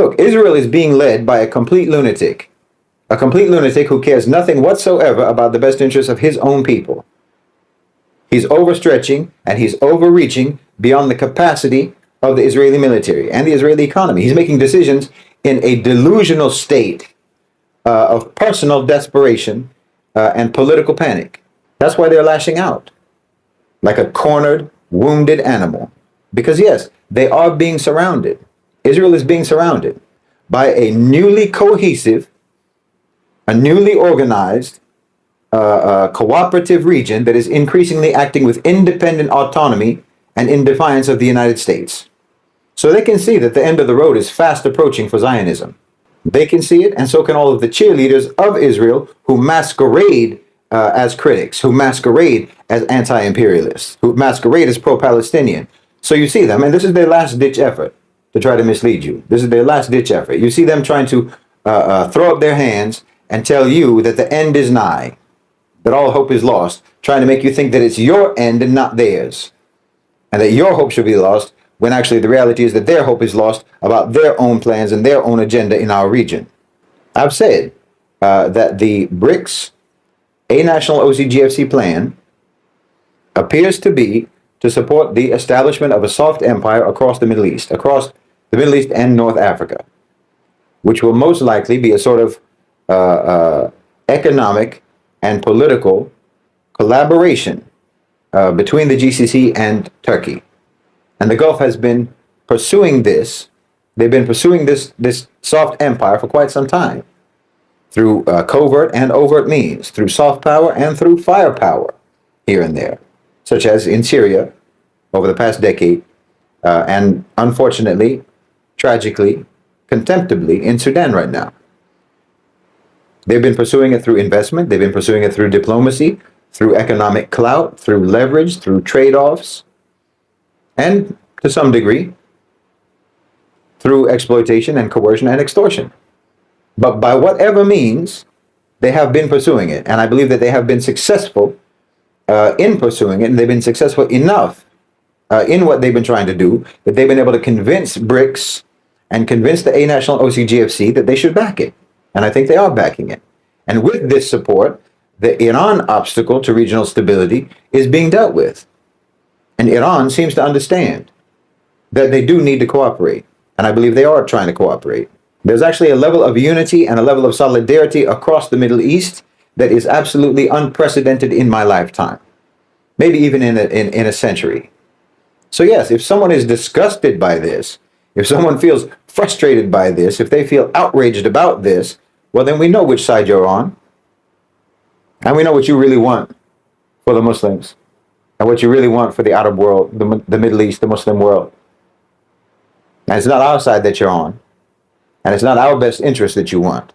Look, Israel is being led by a complete lunatic who cares nothing whatsoever about the best interests of his own people. He's overstretching and he's overreaching beyond the capacity of the Israeli military and the Israeli economy. He's making decisions in a delusional state of personal desperation and political panic. That's why they're lashing out like a cornered, wounded animal. Because yes, they are being surrounded. Israel is being surrounded by a newly cohesive, a newly organized, cooperative region that is increasingly acting with independent autonomy and in defiance of the United States. So they can see that the end of the road is fast approaching for Zionism. They can see it, and so can all of the cheerleaders of Israel who masquerade as critics, who masquerade as anti-imperialists, who masquerade as pro-Palestinian. So you see them, and this is their last-ditch effort to try to mislead you. This is their last-ditch effort. You see them trying to throw up their hands and tell you that the end is nigh, that all hope is lost, trying to make you think that it's your end and not theirs, and that your hope should be lost, when actually the reality is that their hope is lost about their own plans and their own agenda in our region. I've said that the BRICS, a national OCGFC plan, appears to be to support the establishment of a soft empire across the Middle East and North Africa, which will most likely be a sort of economic and political collaboration between the GCC and Turkey. And the Gulf has been pursuing this. They've been pursuing this soft empire for quite some time through covert and overt means, through soft power and through firepower here and there, such as in Syria over the past decade, and unfortunately, tragically, contemptibly in Sudan right now. They've been pursuing it through investment. They've been pursuing it through diplomacy, through economic clout, through leverage, through trade-offs, and to some degree, through exploitation and coercion and extortion. But by whatever means, they have been pursuing it. And I believe that they have been successful in pursuing it, and they've been successful enough in what they've been trying to do, that they've been able to convince BRICS and convince the A National OCGFC that they should back it. And I think they are backing it. And with this support, the Iran obstacle to regional stability is being dealt with. And Iran seems to understand that they do need to cooperate. And I believe they are trying to cooperate. There's actually a level of unity and a level of solidarity across the Middle East that is absolutely unprecedented in my lifetime. Maybe even in a century. So yes, if someone is disgusted by this, if someone feels frustrated by this, if they feel outraged about this, well, then we know which side you're on. And we know what you really want for the Muslims. And what you really want for the Arab world, the Middle East, the Muslim world. And it's not our side that you're on. And it's not our best interest that you want.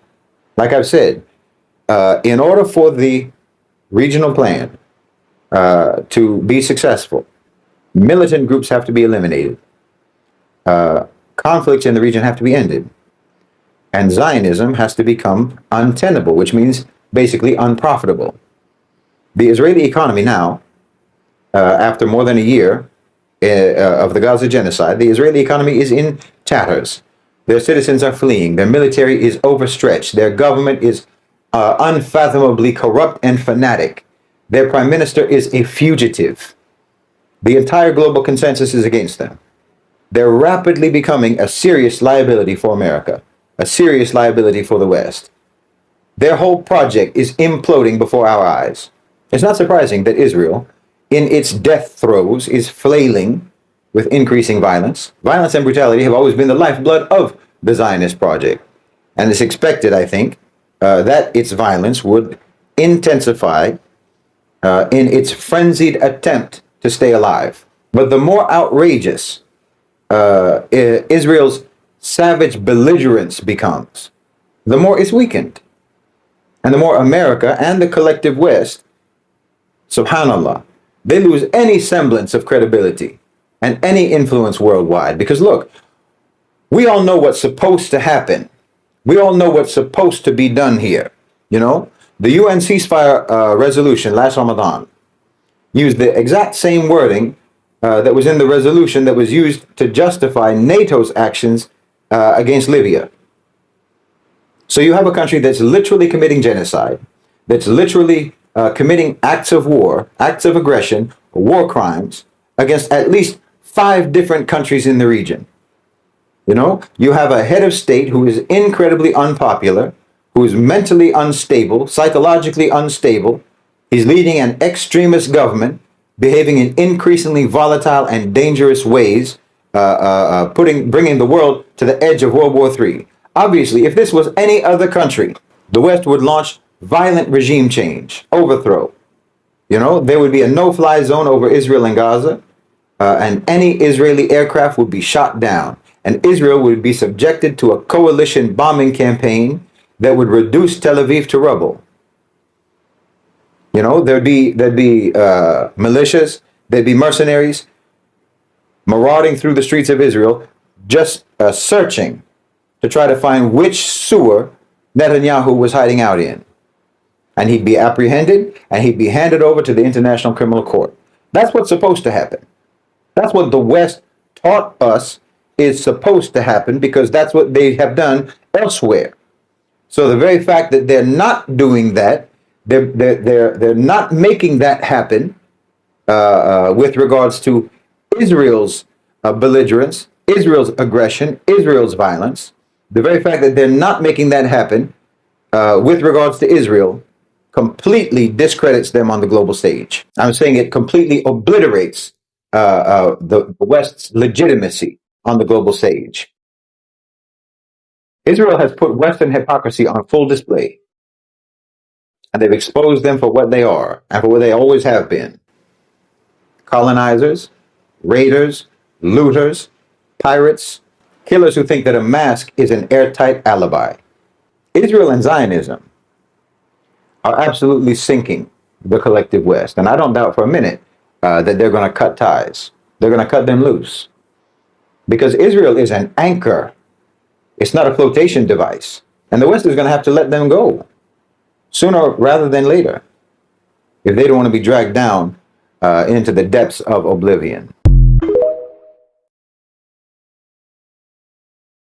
Like I've said, in order for the regional plan to be successful, militant groups have to be eliminated. Conflicts in the region have to be ended. And Zionism has to become untenable, which means basically unprofitable. The Israeli economy now, after more than a year of the Gaza genocide, the Israeli economy is in tatters. Their citizens are fleeing. Their military is overstretched. Their government is unfathomably corrupt and fanatic. Their prime minister is a fugitive. The entire global consensus is against them. They're rapidly becoming a serious liability for America, a serious liability for the West. Their whole project is imploding before our eyes. It's not surprising that Israel, in its death throes, is flailing with increasing violence. Violence and brutality have always been the lifeblood of the Zionist project. And it's expected, I think, that its violence would intensify in its frenzied attempt to stay alive. But the more outrageous Israel's savage belligerence becomes, the more it's weakened. And the more America and the collective West, subhanAllah, they lose any semblance of credibility and any influence worldwide. Because look, we all know what's supposed to happen. We all know what's supposed to be done here. You know, the UN ceasefire resolution last Ramadan used the exact same wording that was in the resolution that was used to justify NATO's actions against Libya. So you have a country that's literally committing genocide, that's literally committing acts of war, acts of aggression, war crimes against at least 5 different countries in the region. You know, you have a head of state who is incredibly unpopular, who is mentally unstable, psychologically unstable. He's leading an extremist government, behaving in increasingly volatile and dangerous ways, bringing the world to the edge of World War III. Obviously, if this was any other country, the West would launch violent regime change, overthrow. You know, there would be a no-fly zone over Israel and Gaza, and any Israeli aircraft would be shot down, and Israel would be subjected to a coalition bombing campaign that would reduce Tel Aviv to rubble. You know, there'd be militias, there'd be mercenaries marauding through the streets of Israel, just searching to try to find which sewer Netanyahu was hiding out in. And he'd be apprehended and he'd be handed over to the International Criminal Court. That's what's supposed to happen. That's what the West taught us is supposed to happen, because that's what they have done elsewhere. So the very fact that they're not doing that, they're not making that happen with regards to Israel's belligerence, Israel's aggression, Israel's violence. The very fact that they're not making that happen with regards to Israel completely discredits them on the global stage. I'm saying it completely obliterates the West's legitimacy on the global stage. Israel has put Western hypocrisy on full display, and they've exposed them for what they are and for what they always have been: colonizers, raiders, looters, pirates, killers who think that a mask is an airtight alibi. Israel and Zionism are absolutely sinking the collective West, and I don't doubt for a minute that they're going to cut ties. They're going to cut them loose, because Israel is an anchor. It's not a flotation device, and the West is going to have to let them go sooner rather than later if they don't want to be dragged down into the depths of oblivion.